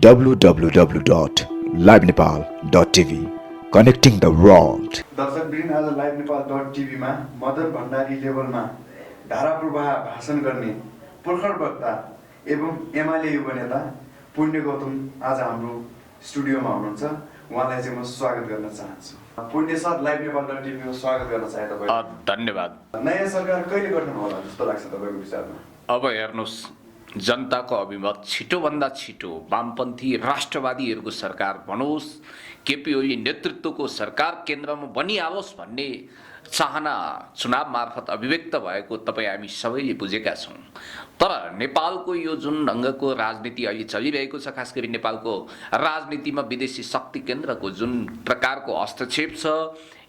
www.livenepal.tv, connecting the world. दर्शकवृन्द, आज live Nepal .tv मा मदन भण्डारी लेभलमा धारा प्रवाह भाषण गर्ने पुर्खर वक्ता एवं एमाले युवा नेता पुण्य गौतम आज हाम्रो स्टुडियोमा हुनुहुन्छ। उहाँलाई चाहिँ म स्वागत गर्न चाहन्छु। पुण्य सर, लाइभ नेपाल .tv मा स्वागत गर्न चाहे तपाईँ। धन्यवाद। नयाँ सरकार कहिले गठन होला जस्तो लाग्छ तपाईँको विचारमा? अब हेर्नुहोस्, जनताको अभिमत छिटोभन्दा छिटो वामपन्थी राष्ट्रवादीहरूको सरकार बनोस्, केपी ओली नेतृत्वको सरकार केन्द्रमा बनिहालोस् भन्ने चाहना चुनाव मार्फत अभिव्यक्त भएको तपाईँ हामी सबैले बुझेका छौँ। तर नेपालको यो जुन ढङ्गको राजनीति अहिले चलिरहेको छ, खास गरी नेपालको राजनीतिमा विदेशी शक्ति केन्द्रको जुन प्रकारको हस्तक्षेप छ,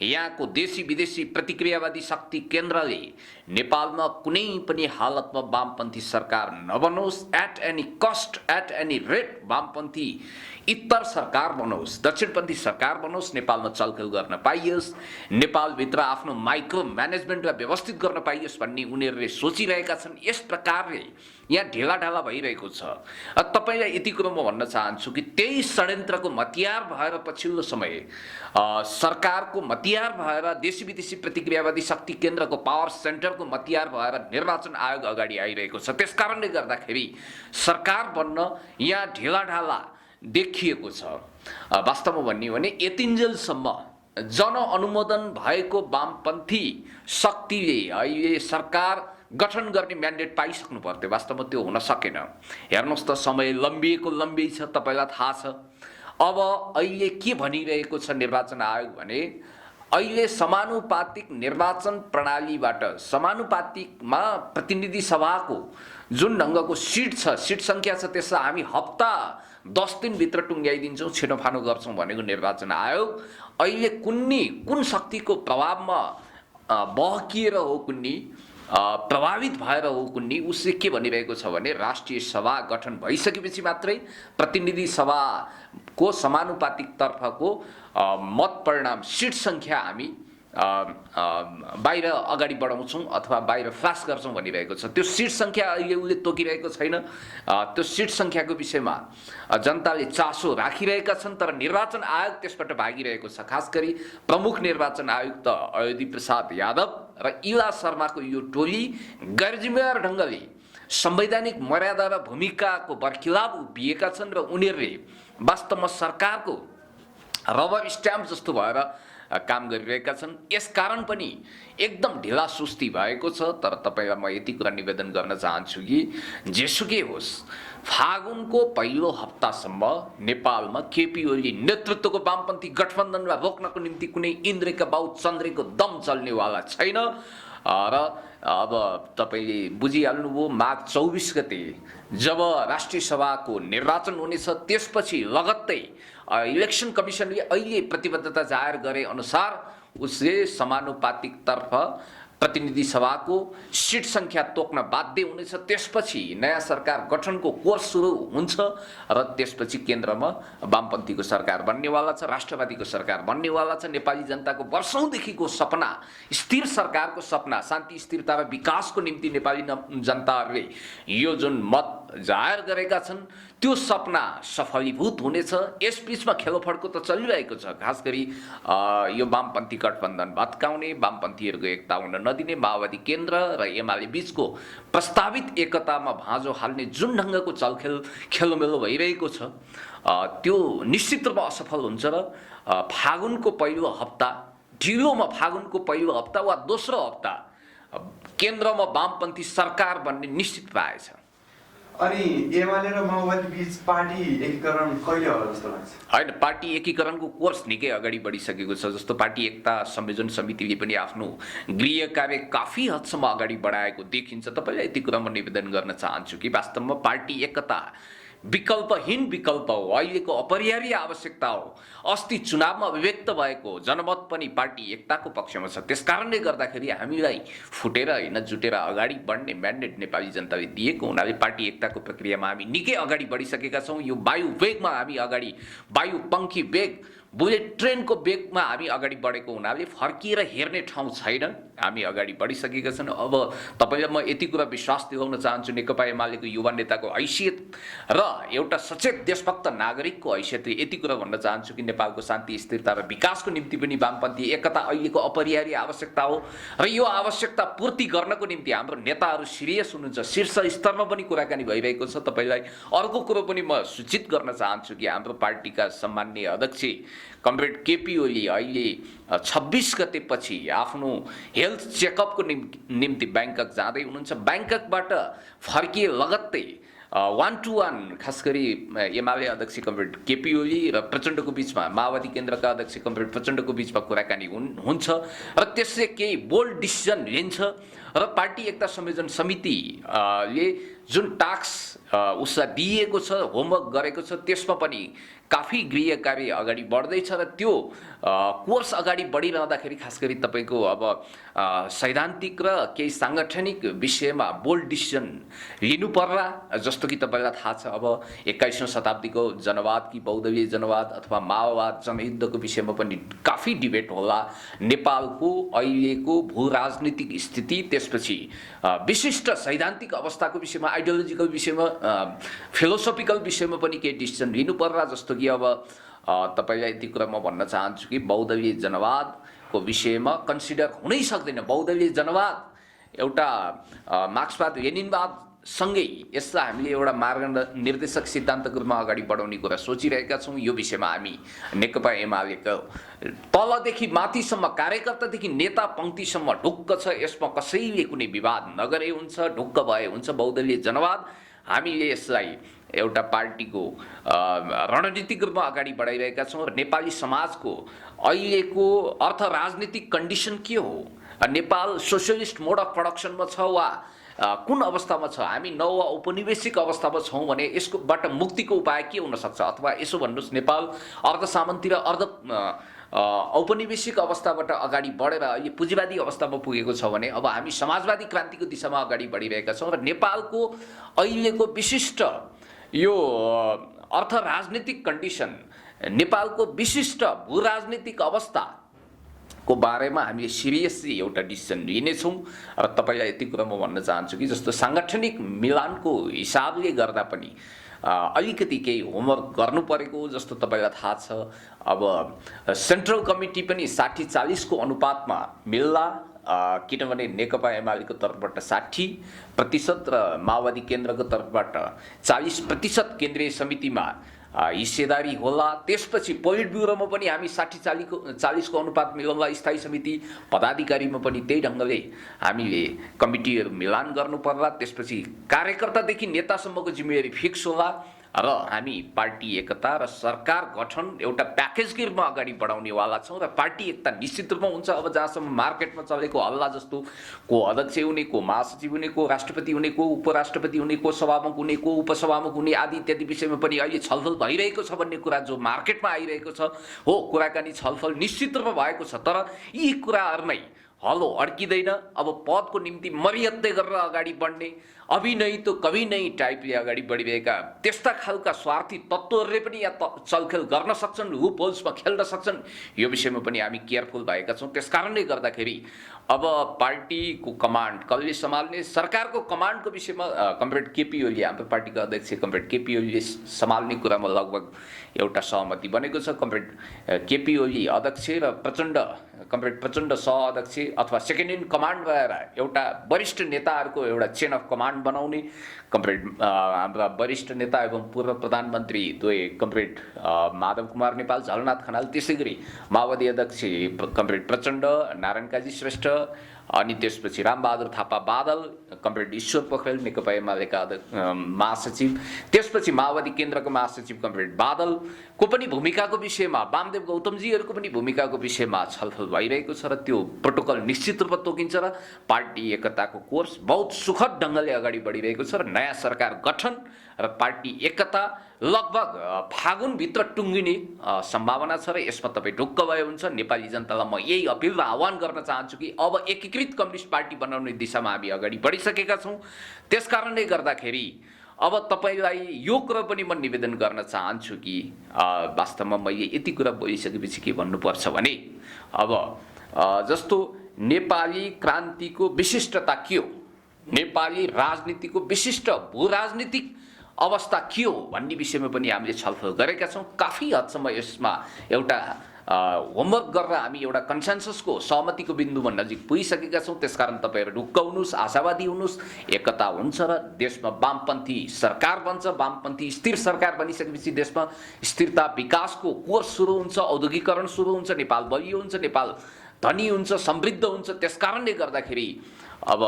यहाँको देशी विदेशी प्रतिक्रियावादी शक्ति केन्द्रले नेपालमा कुनै पनि हालतमा वामपन्थी सरकार नबनोस्, at any cost, at any rate वामपन्थी इतर सरकार बनोस्, दक्षिणपन्थी सरकार बनोस्, नेपालमा चलखेल गर्न पाइयोस्, नेपालभित्र आफ्नो माइक्रो म्यानेजमेन्टलाई व्यवस्थित गर्न पाइयोस् भन्ने उनीहरूले सोचिरहेका छन्। यस प्रकारले यहाँ ढिलाढाला भइरहेको छ। तपाईँलाई यति कुरो म भन्न चाहन्छु कि त्यही षड्यन्त्रको मतियार भएर पछिल्लो समय सरकारको मतियार भएर देशी विदेशी प्रतिक्रियावादी शक्ति केन्द्रको पावर सेन्टरको मतियार भएर निर्वाचन आयोग अगाडि आइरहेको छ। त्यस कारणले गर्दाखेरि सरकार बन्न यहाँ ढिलाढाला देखिएको छ। वास्तवमा भन्ने हो भने यतिन्जेलसम्म जनअनुमोदन भएको वामपन्थी शक्तिले अहिले सरकार गठन गर्ने म्यान्डेट पाइसक्नु पर्थ्यो। वास्तवमा त्यो हुन सकेन। हेर्नुहोस् त, समय लम्बिएको लम्बी छ, तपाईँलाई थाहा छ। अब अहिले के भनिरहेको छ निर्वाचन आयोग भने अहिले समानुपातिक निर्वाचन प्रणालीबाट समानुपातिकमा प्रतिनिधि सभाको जुन ढङ्गको सिट छ, सिट सङ्ख्या छ, त्यसलाई हामी हप्ता 10 दिनभित्र टुङ्ग्याइदिन्छौँ, छिनोफानो गर्छौँ भनेको निर्वाचन आयोग अहिले कुन शक्तिको प्रभावमा बहकिएर हो, कुन्नी प्रभावित भएर हो, कुन्नी उसले के भनिरहेको छ भने राष्ट्रिय सभा गठन भइसकेपछि मात्रै प्रतिनिधि सभाको समानुपातिक तर्फको मत परिणाम सिट सङ्ख्या हामी बाहिर अगाडि बढाउँछौँ अथवा बाहिर फ्लास गर्छौँ भनिरहेको छ। त्यो सिट सङ्ख्या अहिले उसले तोकिरहेको छैन। त्यो सिट सङ्ख्याको विषयमा जनताले चासो राखिरहेका छन्, तर निर्वाचन आयोग त्यसबाट भागिरहेको छ। खास गरी प्रमुख निर्वाचन आयुक्त अयोधी प्रसाद यादव र इला शर्माको यो टोली गैरजिम्मेवार ढङ्गले संवैधानिक मर्यादा र भूमिकाको बर्खिलाफ उभिएका छन् र उनीहरूले वास्तवमा सरकारको रबर स्ट्याम्प जस्तो भएर काम गरिरहेका छन्। यसकारण पनि एकदम ढिला सुस्ती भएको छ। तर तपाईँलाई म यति कुरा निवेदन गर्न चाहन्छु कि जेसुकै होस्, फागुनको पहिलो हप्तासम्म नेपालमा केपी ओली नेतृत्वको वामपन्थी गठबन्धनलाई रोक्नको निम्ति कुनै इन्द्रका बाउ चन्द्रको दम चल्नेवाला छैन। र अब तपाईँले बुझिहाल्नुभयो, माघ 24 गते जब राष्ट्रिय सभाको निर्वाचन हुनेछ, त्यसपछि लगत्तै इलेक्सन कमिसनले अहिले प्रतिबद्धता जाहेर गरे अनुसार उसले समानुपातिक तर्फ प्रतिनिधि सभाको सिट सङ्ख्या तोक्न बाध्य हुनेछ। त्यसपछि नयाँ सरकार गठनको कोर्स सुरु हुन्छ र त्यसपछि केन्द्रमा वामपन्थीको सरकार बन्नेवाला छ, राष्ट्रवादीको सरकार बन्नेवाला छ। नेपाली जनताको वर्षौँदेखिको सपना, स्थिर सरकारको सपना, शान्ति स्थिरता र विकासको निम्ति नेपाली जनताहरूले यो जुन मत जाहेर गरेका छन्, त्यो सपना सफलीभूत हुनेछ। यस बिचमा खेलोफड्को त चलिरहेको छ। खास गरी यो वामपन्थी गठबन्धन भत्काउने, वामपन्थीहरूको एकता हुन नदिने, माओवादी केन्द्र र एमाले बीचको प्रस्तावित एकतामा भाँजो हाल्ने जुन ढङ्गको चलखेल खेलोमेलो भइरहेको छ, त्यो निश्चित रूपमा असफल हुन्छ र फागुनको पहिलो हप्ता, ढिलोमा फागुनको पहिलो हप्ता वा दोस्रो हप्ता केन्द्रमा वामपन्थी सरकार बन्ने निश्चित पाएछ। अनि एमाले र माओवादी बीच पार्टी एकीकरण कहिले होला जस्तो लाग्छ? होइन, पार्टी एकीकरणको कोर्स निकै अगाडि बढिसकेको छ। जस्तो पार्टी एकता संयोजन समितिले पनि आफ्नो गृह कार्य काफी हदसम्म अगाडि बढाएको देखिन्छ। तपाईँलाई यति कुरा म निवेदन गर्न चाहन्छु कि वास्तवमा पार्टी एकता विकल्पहीन विकल्प हो, अहिलेको अपरिहार्य आवश्यकता हो। अस्ति चुनावमा अभिव्यक्त भएको जनमत पनि पार्टी एकताको पक्षमा छ। त्यसकारणले गर्दाखेरि हामीलाई फुटेर होइन, जुटेर अगाडि बढ्ने म्यान्डेट नेपाली जनताले दिएको हुनाले पार्टी एकताको प्रक्रियामा हामी निकै अगाडि बढिसकेका छौँ। यो वायु वेगमा हामी अगाडि, वायु पङ्खी वेग बुलेट ट्रेनको बेगमा हामी अगाडि बढेको हुनाले फर्किएर हेर्ने ठाउँ छैन, हामी अगाडि बढिसकेका छन्। अब तपाईँलाई म यति कुरा विश्वास दिलाउन चाहन्छु, नेकपा एमालेको युवा नेताको हैसियत र एउटा सचेत देशभक्त नागरिकको हैसियतले यति कुरा भन्न चाहन्छु कि नेपालको शान्ति स्थिरता र विकासको निम्ति पनि वामपन्थी एकता अहिलेको अपरिहार्य आवश्यकता हो र यो आवश्यकता पूर्ति गर्नको निम्ति हाम्रो नेताहरू सिरियस हुनुहुन्छ। शीर्ष स्तरमा पनि कुराकानी भइरहेको छ। तपाईँलाई अर्को कुरो पनि म सूचित गर्न चाहन्छु कि हाम्रो पार्टीका सम्माननीय अध्यक्ष कमरेड केपी ओली अहिले 26 गतेपछि आफ्नो हेल्थ चेकअपको निम्ति ब्याङ्कक जाँदै हुनुहुन्छ। ब्याङ्ककबाट फर्किए लगत्तै 1-to-1 खास गरी एमाले अध्यक्ष कमरेड केपी ओली र प्रचण्डको बिचमा, माओवादी केन्द्रका अध्यक्ष कमरेड प्रचण्डको बिचमा कुराकानी हुन्छ र त्यसले केही बोल्ड डिसिजन लिन्छ र पार्टी एकता संयोजन समितिले जुन टास्क उसलाई दिएको छ, होमवर्क गरेको छ, त्यसमा पनि काफी गृह कार्य अगाडि बढ्दैछ र त्यो कोर्स अगाडि बढिरहँदाखेरि खास गरी तपाईँको अब सैद्धान्तिक र केही साङ्गठनिक विषयमा बोल्ड डिसिजन लिनु पर्ला। जस्तो कि तपाईँलाई थाहा छ अब 21औं शताब्दीको जनवाद कि बहुदलीय जनवाद अथवा माओवाद जनयुद्धको विषयमा पनि काफी डिबेट होला। नेपालको अहिलेको भू राजनीतिक स्थिति, त्यसपछि विशिष्ट सैद्धान्तिक अवस्थाको विषयमा, आइडियोलोजिकल विषयमा, फिलोसोफिकल विषयमा पनि केही डिसिजन लिनु पर्ला। जस्तो कि अब तपाईँलाई यति कुरा म भन्न चाहन्छु कि बहुदलीय जनवादको विषयमा कन्सिडर हुनै सक्दैन। बहुदलीय जनवाद एउटा मार्क्सवाद लेनिनवाद सँगै यसलाई हामीले एउटा मार्ग निर्देशक सिद्धान्तको रूपमा अगाडि बढाउने कुरा सोचिरहेका छौँ। यो विषयमा हामी नेकपा एमालेको तलदेखि माथिसम्म, कार्यकर्तादेखि नेता पङ्क्तिसम्म ढुक्क छ। यसमा कसैले कुनै विवाद नगरे हुन्छ, ढुक्क भए हुन्छ। बहुदलीय जनवाद हामीले यसलाई एउटा पार्टीको रणनीतिक रूपमा अगाडि बढाइरहेका छौँ र नेपाली समाजको अहिलेको अर्थ राजनीतिक कन्डिसन के हो, नेपाल सोसियलिस्ट मोड अफ प्रोडक्सनमा छ वा कुन अवस्थामा छ, हामी नव औपनिवेशिक अवस्थामा छौँ भने यसकोबाट मुक्तिको उपाय के हुनसक्छ, अथवा यसो भन्नुहोस् नेपाल अर्ध सामन्ती र अर्ध औपनिवेशिक अवस्थाबाट अगाडि बढेर अहिले पुँजीवादी अवस्थामा पुगेको छ भने अब हामी समाजवादी क्रान्तिको दिशामा अगाडि बढिरहेका छौँ र नेपालको अहिलेको विशिष्ट यो अर्थ राजनीतिक कन्डिसन, नेपालको विशिष्ट भू राजनीतिक अवस्थाको बारेमा हामीले सिरियसली एउटा डिसिसन लिनेछौँ। र तपाईँलाई यति कुरा म भन्न चाहन्छु कि जस्तो साङ्गठनिक मिलानको हिसाबले गर्दा पनि अलिकति केही होमवर्क गर्नु परेको जस्तो तपाईँलाई थाहा छ। अब सेन्ट्रल कमिटी पनि 60-40 को अनुपातमा मिल्ला, किनभने नेकपा एमालेको तर्फबाट 60% र माओवादी केन्द्रको तर्फबाट 40% केन्द्रीय समितिमा हिस्सेदारी होला। त्यसपछि पोलिट ब्युरोमा पनि हामी 60-40 को अनुपात मिलाउँला। स्थायी समिति पदाधिकारीमा पनि त्यही ढङ्गले हामीले कमिटीहरू मिलान गर्नु पर्ला। त्यसपछि कार्यकर्तादेखि नेतासम्मको जिम्मेवारी फिक्स होला र हामी पार्टी एकता र सरकार गठन एउटा प्याकेजकै रूपमा अगाडि बढाउनेवाला छौँ र पार्टी एकता निश्चित रूपमा हुन्छ। अब जहाँसम्म मार्केटमा चलेको हल्ला जस्तो को अध्यक्ष हुने, को महासचिव हुने, को राष्ट्रपति हुने, को उपराष्ट्रपति हुने, को सभामुख हुने, को उपसभामुख हुने आदि इत्यादि विषयमा पनि अहिले छलफल भइरहेको छ भन्ने कुरा जो मार्केटमा आइरहेको छ हो, कुराकानी छलफल निश्चित रूपमा भएको छ। तर यी कुराहरूमै हलो अड्किँदैन। अब पदको निम्ति मरियत्तै गरेर अगाडि बढ्ने, अभी नै तो कभी नै टाइपले अगाडि बढिरहेका त्यस्ता खालका स्वार्थी तत्त्वहरूले पनि यहाँ चलखेल गर्न सक्छन्, लुप होल्समा खेल्न सक्छन्। यो विषयमा पनि हामी केयरफुल भएका छौँ। त्यसकारणले गर्दाखेरि अब पार्टीको कमान्ड कसले सम्हाल्ने, सरकारको कमान्डको विषयमा कमरेड केपी ओली, हाम्रो पार्टीको अध्यक्ष कमरेड केपी ओलीले सम्हाल्ने कुरामा लगभग एउटा सहमति बनेको छ। कमरेड केपी ओली अध्यक्ष र कमरेड प्रचण्ड सहअध्यक्ष अथवा सेकेन्ड इन कमान्ड भएर एउटा वरिष्ठ नेताहरूको एउटा चेन अफ कमान्ड बनाउने, कमरेड हाम्रा वरिष्ठ नेता एवं पूर्व प्रधानमन्त्री द्वय कमरेड माधव कुमार नेपाल, झलनाथ खनाल, त्यसै गरी माओवादी अध्यक्ष कमरेड प्रचण्ड, नारायण काजी श्रेष्ठ, अनि त्यसपछि रामबहादुर थापा बादल, कमरेड ईश्वर पोखरेल नेकपा एमालेका महासचिव, त्यसपछि माओवादी केन्द्रको महासचिव कमरेड बादलको पनि भूमिकाको विषयमा, वामदेव गौतमजीहरूको पनि भूमिकाको विषयमा छलफल भइरहेको छ र त्यो प्रोटोकल निश्चित रूपमा तोकिन्छ र पार्टी एकताको कोर्स बहुत सुखद ढङ्गले अगाडि बढिरहेको छ र नयाँ सरकार गठन र पार्टी एकता लगभग फागुनभित्र टुङ्गिने सम्भावना छ र यसमा तपाईँ ढुक्क भए हुन्छ। नेपाली जनतालाई म यही अपिल र आह्वान गर्न चाहन्छु कि अब एकीकृत कम्युनिस्ट पार्टी बनाउने दिशामा हामी अगाडि बढिसकेका छौँ। त्यसकारणले गर्दाखेरि अब तपाईँलाई यो कुरा पनि म निवेदन गर्न चाहन्छु कि वास्तवमा मैले यति कुरा बोलिसकेपछि के भन्नुपर्छ भने अब जस्तो नेपाली क्रान्तिको विशिष्टता के हो, नेपाली राजनीतिको विशिष्ट भू राजनीतिक अवस्था के हो भन्ने विषयमा पनि हामीले छलफल गरेका छौँ। काफी हदसम्म यसमा एउटा होमवर्क गरेर हामी एउटा कन्सेन्ससको सहमतिको बिन्दुमा नजिक पुगिसकेका छौँ। त्यसकारण तपाईँहरू ढुक्क हुनुहोस्, आशावादी हुनुहोस्, एकता हुन्छ र देशमा वामपन्थी सरकार बन्छ। वामपन्थी स्थिर सरकार बनिसकेपछि देशमा स्थिरता विकासको कोर्स सुरु हुन्छ, औद्योगिकरण सुरु हुन्छ, नेपाल बलियो हुन्छ, नेपाल धनी हुन्छ, समृद्ध हुन्छ। त्यसकारणले गर्दाखेरि अब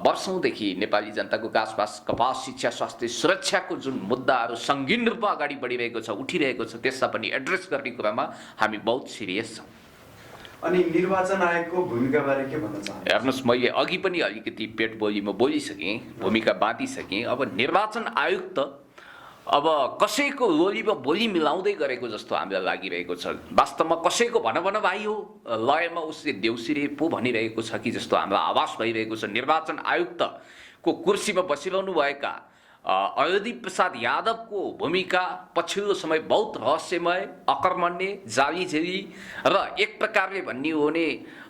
वर्षौँदेखि नेपाली जनताको घाँसपास कपास शिक्षा स्वास्थ्य सुरक्षाको जुन मुद्दाहरू सङ्गीन रूपमा अगाडि बढिरहेको छ, उठिरहेको छ, त्यसलाई पनि एड्रेस गर्ने कुरामा हामी बहुत सिरियस छौँ। अनि निर्वाचन आयोगको भूमिकाबारे के भन्न चाहनुहुन्छ? हेर्नुहोस्, मैले अघि पनि अलिकति पेट बोलीमा बोलिसकेँ, भूमिका बाँधिसकेँ। अब निर्वाचन आयोग त अब कसैको लोलीमा बोली मिलाउँदै गरेको जस्तो हामीलाई लागिरहेको छ। वास्तवमा कसैको भन भाइ हो, लयमा उसले देउसिरे पो भनिरहेको छ कि जस्तो हामीलाई आभास भइरहेको छ। निर्वाचन आयुक्तको कुर्सीमा बसिरहनु भएका अयोधी प्रसाद यादवको भूमिका पछिल्लो समय बहुत रहस्यमय, अकर्मण्य, जालीझेली र एक प्रकारले भन्ने हो भने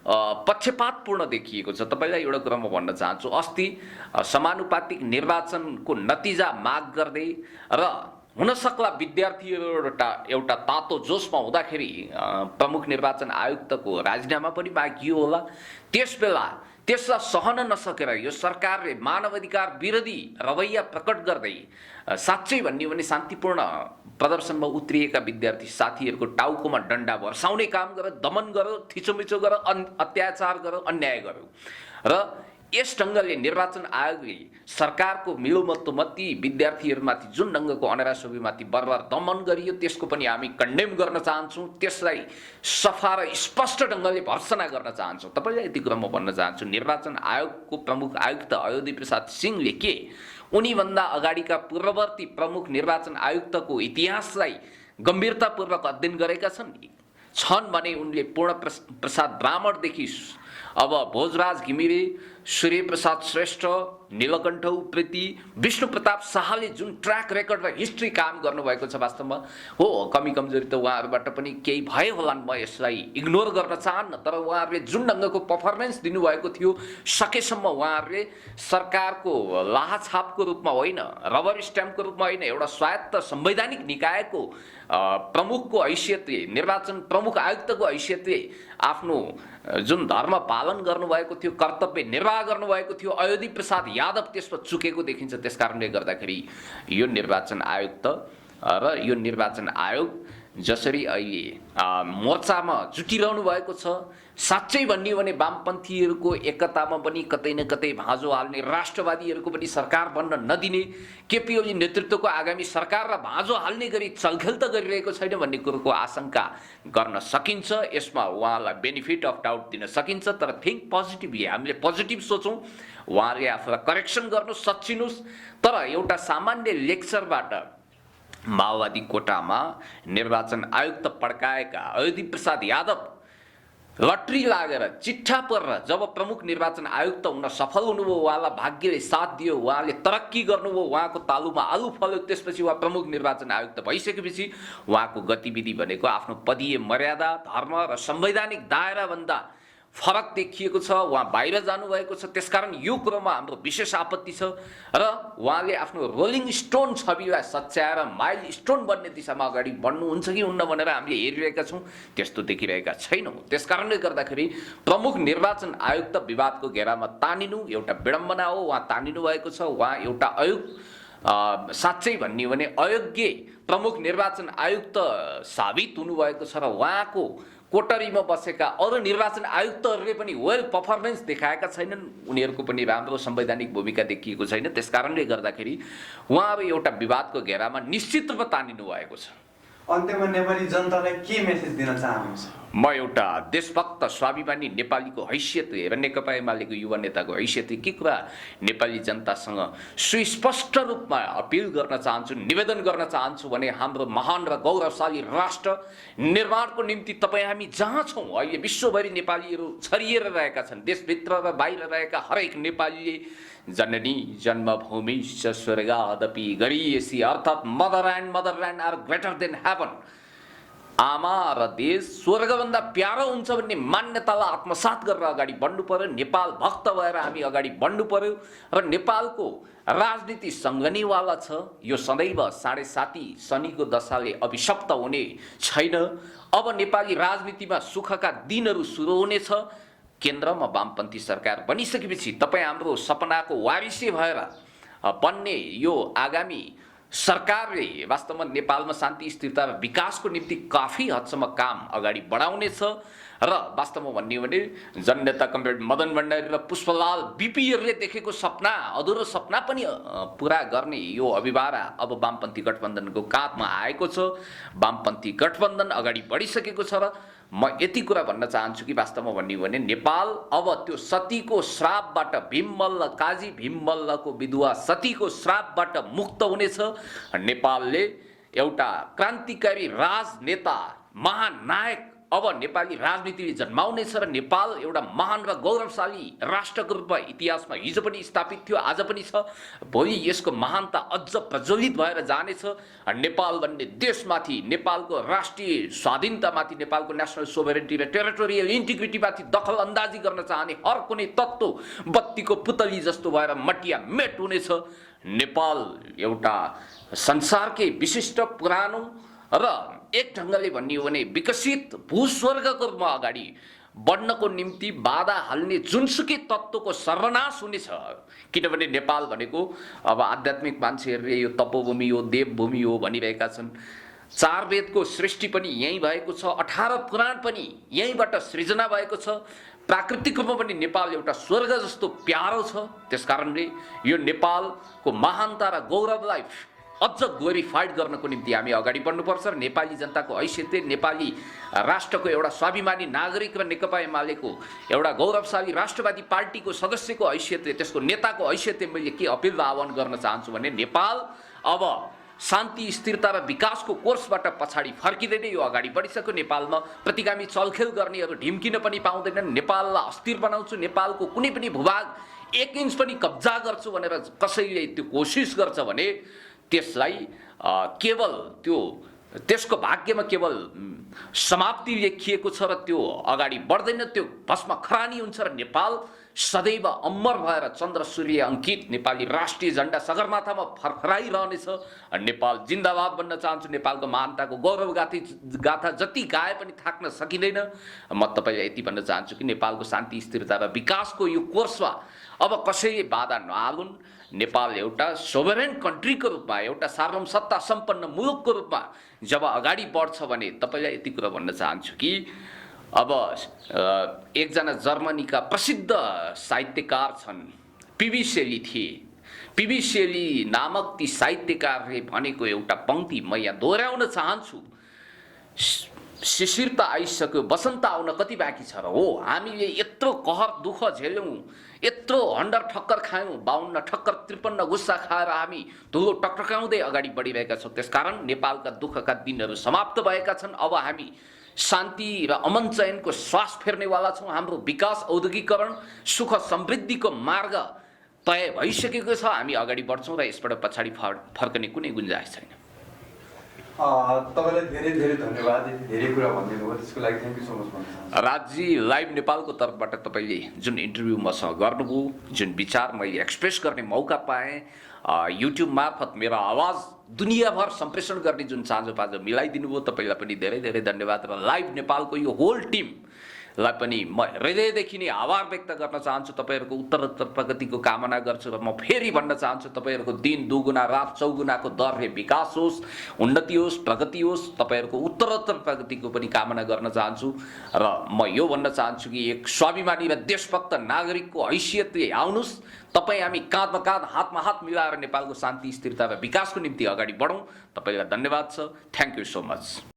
पक्षपातपूर्ण देखिएको छ। तपाईँलाई एउटा कुरा म भन्न चाहन्छु, अस्ति समानुपातिक निर्वाचनको नतिजा माग गर्दै र हुनसक्ला विद्यार्थीहरू एउटा तातो जोसमा हुँदाखेरि प्रमुख निर्वाचन आयुक्तको राजीनामा पनि मागियो होला। त्यसबेला त्यसलाई सहन नसकेर यो सरकारले मानवाधिकार विरोधी रवैया प्रकट गर्दै साँच्चै भन्ने भने शान्तिपूर्ण प्रदर्शनमा उत्रिएका विद्यार्थी साथीहरूको टाउकोमा डन्डा वर्साउने काम गर्यो, दमन गर्यो, थिचोमिचो गर्यो, अत्याचार गर्यो, अन्याय गर्यो। र यस ढङ्गले निर्वाचन आयोगले सरकारको मिलोमतोमती विद्यार्थीहरूमाथि जुन ढङ्गको अनरासोबीमाथि बर्बार दमन गरियो त्यसको पनि हामी कन्डेम गर्न चाहन्छौँ। त्यसलाई सफा र स्पष्ट ढङ्गले भर्सना गर्न चाहन्छौँ। तपाईँलाई यति कुरा म भन्न चाहन्छु, निर्वाचन आयोगको प्रमुख आयुक्त अयोधी प्रसाद सिंहले के उनीभन्दा अगाडिका पूर्ववर्ती प्रमुख निर्वाचन आयुक्तको इतिहासलाई गम्भीरतापूर्वक अध्ययन गरेका छन् भने उनले पूर्ण प्रसाद ब्राह्मणदेखि अब भोजराज घिमिरे, सूर्य प्रसाद श्रेष्ठ, नीलकण्ठ उप्रेती, विष्णु प्रताप शाहले जुन ट्र्याक रेकर्ड र हिस्ट्री काम गर्नुभएको छ, वास्तवमा हो कमी कमजोरी त उहाँहरूबाट पनि केही भए होलान्, म यसलाई इग्नोर गर्न चाहन्न। तर उहाँहरूले जुन ढङ्गको पर्फर्मेन्स दिनुभएको थियो, सकेसम्म उहाँहरूले सरकारको लाहाछापको रूपमा होइन, रबर स्ट्याम्पको रूपमा होइन, एउटा स्वायत्त संवैधानिक निकायको प्रमुखको हैसियतले, निर्वाचन प्रमुख आयुक्तको हैसियतले आफ्नो जुन धर्म पालन गर्नुभएको थियो, कर्तव्य निर्वाह गर्नुभएको थियो, अयोधी प्रसाद यादव त्यसमा चुकेको देखिन्छ। त्यसकारणले गर्दाखेरि यो निर्वाचन आयुक्त र यो निर्वाचन आयोग जसरी अहिले मोर्चामा जुटिरहनु भएको छ, साँच्चै भन्ने हो भने वामपन्थीहरूको एकतामा पनि कतै न कतै भाँजो हाल्ने, राष्ट्रवादीहरूको पनि सरकार बन्न नदिने, केपी ओली नेतृत्वको आगामी सरकारलाई भाँजो हाल्ने गरी चलखेल त गरिरहेको छैन भन्ने कुरोको आशंका गर्न सकिन्छ। यसमा उहाँलाई बेनिफिट अफ डाउट दिन सकिन्छ। तर थिङ्क पोजिटिभली, हामीले पोजिटिभ सोचौँ, उहाँले आफूलाई करेक्सन गर्नुहोस्, सच्चिनुहोस्। तर एउटा सामान्य लेक्चरबाट माओवादी कोटामा निर्वाचन आयुक्त पड्काएका अयोधी प्रसाद यादव लटरी लागेर चिट्ठा परेर जब प्रमुख निर्वाचन आयुक्त हुन सफल हुनुभयो, उहाँलाई भाग्यले साथ दियो, उहाँले तरक्की गर्नुभयो, उहाँको तालुमा आलु फल्यो, त्यसपछि उहाँ प्रमुख निर्वाचन आयुक्त भइसकेपछि उहाँको गतिविधि भनेको आफ्नो पदीय मर्यादा, धर्म र संवैधानिक दायराभन्दा फरक देखिएको छ। उहाँ बाहिर जानुभएको छ। त्यसकारण यो कुरोमा हाम्रो विशेष आपत्ति छ र उहाँले आफ्नो रोलिङ स्टोन छविलाई सच्याएर माइल स्टोन बन्ने दिशामा अगाडि बढ्नुहुन्छ कि हुन्न भनेर हामीले हेरिरहेका छौँ, त्यस्तो देखिरहेका छैनौँ। त्यसकारणले गर्दाखेरि प्रमुख निर्वाचन आयुक्त विवादको घेरामा तानिनु एउटा विडम्बना हो। उहाँ तानिनु भएको छ। उहाँ एउटा साँच्चै भन्ने हो भने अयोग्य प्रमुख निर्वाचन आयुक्त साबित हुनुभएको छ र उहाँको कोटरीमा बसेका अरू निर्वाचन आयुक्तहरूले पनि वेल पर्फर्मेन्स देखाएका छैनन्, उनीहरूको पनि राम्रो संवैधानिक भूमिका देखिएको छैन। त्यसकारणले गर्दाखेरि उहाँ अब एउटा विवादको घेरामा निश्चित रूपमा तानिनु भएको छ। अन्त्यमा नेपाली जनतालाई के मेसेज दिन चाहनुहुन्छ? म एउटा देशभक्त स्वाभिमानी नेपालीको हैसियतले र नेकपा एमालेको युवा नेताको हैसियतले के कुरा नेपाली जनतासँग सुस्पष्ट रूपमा अपिल गर्न चाहन्छु, निवेदन गर्न चाहन्छु भने हाम्रो महान र गौरवशाली राष्ट्र निर्माणको निम्ति तपाईँ हामी जहाँ छौँ अहिले विश्वभरि नेपालीहरू छरिएर रहेका छन्। देशभित्र र बाहिर रहेका हरेक नेपालीले जननी जन्मभूमि स्वर्गादपि गरीयसी अर्थात् mother land are greater than heaven. आमा र देश स्वर्गभन्दा प्यारो हुन्छ भन्ने मान्यतालाई आत्मसात गरेर अगाडि बढ्नु पर्यो। नेपाल भक्त भएर हामी अगाडि बढ्नु पर्यो र नेपालको राजनीति सङ्गनीवाला छ। यो सदैव 7.5 शनिको दशाले अभिशप्त हुने छैन। अब नेपाली राजनीतिमा सुखका दिनहरू सुरु हुनेछ। केन्द्रमा वामपन्थी सरकार बनिसकेपछि तपाईँ हाम्रो सपनाको वारिसे भएर बन्ने यो आगामी सरकारले वास्तवमा नेपालमा शान्ति स्थिरता र विकासको निम्ति काफी हदसम्म काम अगाडि बढाउनेछ र वास्तवमा भन्ने हो भने जननेता कमरेड मदन भण्डारी र पुष्पलाल बिपीहरूले देखेको सपना अधुरो सपना पनि पुरा गर्ने यो अभिभारा अब वामपन्थी गठबन्धनको काँधमा आएको छ। वामपन्थी गठबन्धन अगाडि बढिसकेको छ र म यति कुरा भन्न चाहन्छु कि वास्तवमा भन्ने हो भने नेपाल अब त्यो सतीको श्रापबाट भीममल्ल काजी भीममल्लको विधवा सतीको श्रापबाट मुक्त हुनेछ। नेपालले एउटा क्रान्तिकारी राजनेता महानायक अब नेपाली राजनीतिले जन्माउनेछ र नेपाल एउटा महान र गौरवशाली राष्ट्रको रूपमा इतिहासमा हिजो पनि स्थापित थियो, आज पनि छ। भोलि यसको महानता अझ प्रज्वलित भएर जानेछ। नेपाल भन्ने देशमाथि, नेपालको राष्ट्रिय स्वाधीनतामाथि, नेपालको नेसनल सोभरेनिटी र टेरिटोरियल इन्टिग्रिटीमाथि दखल अन्दाजी गर्न चाहने हर कुनै तत्त्व बत्तीको पुतली जस्तो भएर मटिया मेट हुनेछ। नेपाल एउटा संसारकै विशिष्ट पुरानो र एक ढङ्गले भन्ने हो भने विकसित भूस्वर्गको रूपमा अगाडि बढ्नको निम्ति बाधा हाल्ने जुनसुकै तत्त्वको सर्वनाश हुनेछ। किनभने नेपाल भनेको अब आध्यात्मिक मान्छेहरूले यो तपोभूमि हो, देवभूमि हो भनिरहेका छन्। 4 वेदको सृष्टि पनि यहीँ भएको छ, 18 पुराण पनि यहीँबाट सृजना भएको छ। प्राकृतिक रूपमा पनि नेपाल एउटा स्वर्ग जस्तो प्यारो छ। त्यसकारणले यो नेपालको महानता र गौरवलाई अझ ग्लोरिफाइड गर्नको निम्ति हामी अगाडि बढ्नुपर्छ र नेपाली जनताको हैसियतले, नेपाली राष्ट्रको एउटा स्वाभिमानी नागरिक र नेकपा एमालेको एउटा गौरवशाली राष्ट्रवादी पार्टीको सदस्यको हैसियतले, त्यसको नेताको हैसियतले मैले के अपिल र आह्वान गर्न चाहन्छु भने नेपाल अब शान्ति स्थिरता र विकासको कोर्सबाट पछाडि फर्किँदैन, यो अगाडि बढिसक्यो। नेपालमा प्रतिगामी चलखेल गर्नेहरू ढिम्किन पनि पाउँदैनन्। नेपाललाई अस्थिर बनाउँछु, नेपालको कुनै पनि भूभाग 1 इन्च पनि कब्जा गर्छु भनेर कसैले त्यो कोसिस गर्छ भने त्यसलाई केवल त्यो त्यसको भाग्यमा केवल समाप्ति लेखिएको छ र त्यो अगाडि बढ्दैन, त्यो भस्म खरानी हुन्छ र नेपाल सदैव अमर भएर चन्द्र सूर्य अङ्कित नेपाली राष्ट्रिय झण्डा सगरमाथामा फरफराइरहनेछ। नेपाल जिन्दाबाद भन्न चाहन्छु। नेपालको महानताको गौरव गाथा जति गाए पनि थाक्न सकिँदैन। म तपाईँलाई यति भन्न चाहन्छु कि नेपालको शान्ति स्थिरता र विकासको यो कोर्समा अब कसैले बाधा नहालुन्। नेपाल एउटा सोभरेन कन्ट्रीको रूपमा, एउटा सार्वभौमसत्ता सम्पन्न मुलुकको रूपमा जब अगाडि बढ्छ भने तपाईँलाई यति कुरा भन्न चाहन्छु कि अब एकजना जर्मनीका प्रसिद्ध साहित्यकार छन्, पीबी शेली थिए। पीबी शेली नामक ती साहित्यकारले भनेको एउटा पङ्क्ति म यहाँ दोहोऱ्याउन चाहन्छु। शिशिर त आइसक्यो, बसन्त आउन कति बाँकी छ र। हो, हामीले यत्रो कहर दुःख झेल्यौँ, यत्रो हन्डर ठक्कर खायौँ, 52 ठक्कर 53 गुस्सा खाएर हामी धुलो टक्टकाउँदै अगाडि बढिरहेका छौँ। त्यसकारण नेपालका दुःखका दिनहरू समाप्त भएका छन्। अब हामी शान्ति र अमन चयनको श्वास फेर्नेवाला छौँ। हाम्रो विकास, औद्योगिकरण, सुख समृद्धिको मार्ग तय भइसकेको छ। हामी अगाडि बढ्छौँ र यसबाट पछाडि फर्कने कुनै गुन्जाइस छैन। तपाईँलाई धेरै धेरै धन्यवाद। धेरै कुरा भनिदिनु भयो, त्यसको लागि thank you so much. Rajaji, live नेपालको तर्फबाट तपाईँले जुन इन्टरभ्यू मसँग गर्नुभयो, जुन विचार मैले एक्सप्रेस गर्ने मौका पाएँ, युट्युब मार्फत मेरो आवाज दुनियाँभर सम्प्रेषण गर्ने जुन साँझो मिलाइदिनु भयो, तपाईँलाई पनि धेरै धेरै धन्यवाद। र लाइभ नेपालको यो होल टिमलाई पनि म हृदयदेखि नै आभार व्यक्त गर्न चाहन्छु। तपाईँहरूको उत्तरोत्तर प्रगतिको कामना गर्छु र म फेरि भन्न चाहन्छु तपाईँहरूको दिन दुगुना रात चौगुनाको दरले विकास होस्, उन्नति होस्, प्रगति होस्। तपाईँहरूको उत्तरोत्तर प्रगतिको पनि कामना गर्न चाहन्छु र म यो भन्न चाहन्छु कि एक स्वाभिमानी र देशभक्त नागरिकको हैसियतले आउनुहोस्। तपाईँ हामी काँधमा काँध, हातमा हात मिलाएर नेपालको शान्ति स्थिरता र विकासको निम्ति अगाडि बढौँ। तपाईँलाई धन्यवाद छ। Thank you so much.